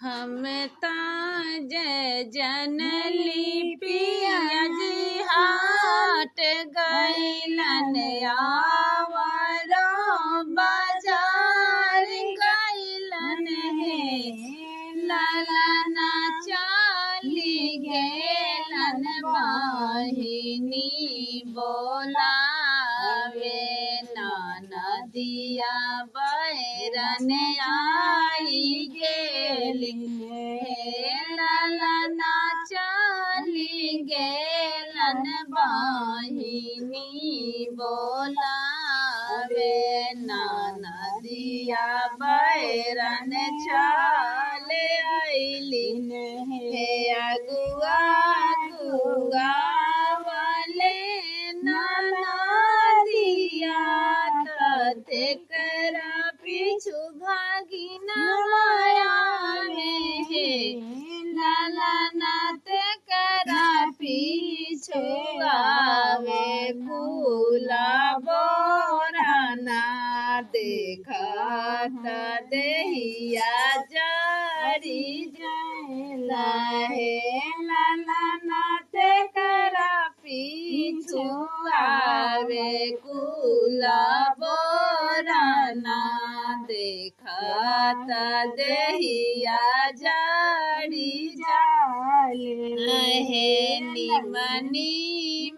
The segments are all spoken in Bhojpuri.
हम ताज जनली पियाज हाट गैलन आवरो बाजार गैलन हे ललना चाली गेलन बाहिनी बोलावे नदिया बैरन आई गेली ललना चाली गेलन बाहिनी बोलावे नदिया बैरन चाले आइली हे अगुआ गुआ वाले नदिया तेकरा पीछू भागी नया में हे ललना तेकरा पीछू आवे फूला बोराना देखत देहिया जरी जाला हे ललना तेकरा पीछू आवे कुला बोराना देखत देहिया जड़ी जाले हे निमनी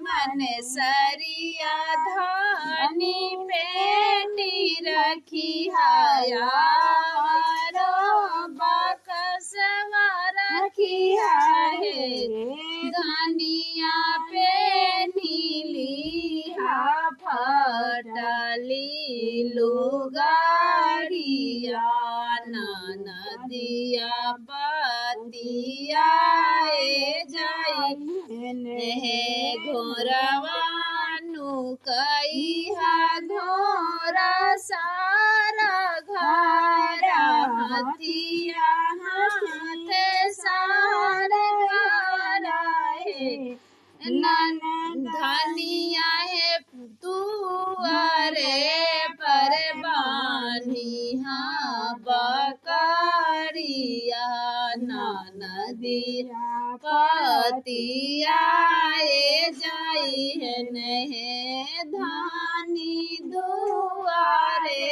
मन सरिया धानी पेटी रखी हाया रो बकसवा रखी है धनिया पे नीली फटली लुगाड़िया नदिया बतिया जाई हे घोरवानु कई घोरा सारा घरा हथिया हाथ सारे घरा है धनिया है तू अरे पर बानिया बकरिया नदिया पतिया जाई है नहे धानी दुआरे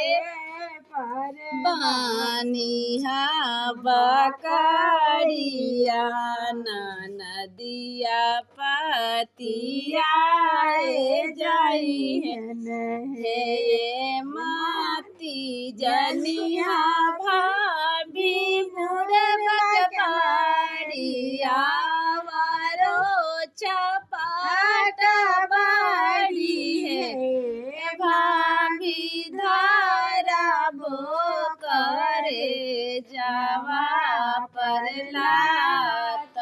पर बानिया बकरिया नदिया पतिया जाई है माती जनिया भाभी मुरबरिया वारो चपाट बाड़ी है भाभी धारा बो करे जावा पर लात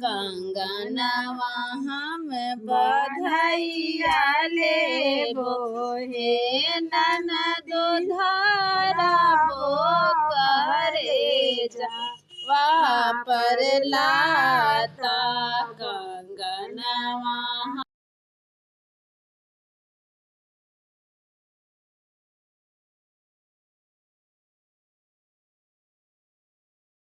कंगनवा हम बधाइया ले बोहे ननदो धारा बो करे जावा पर लाता कंगनवा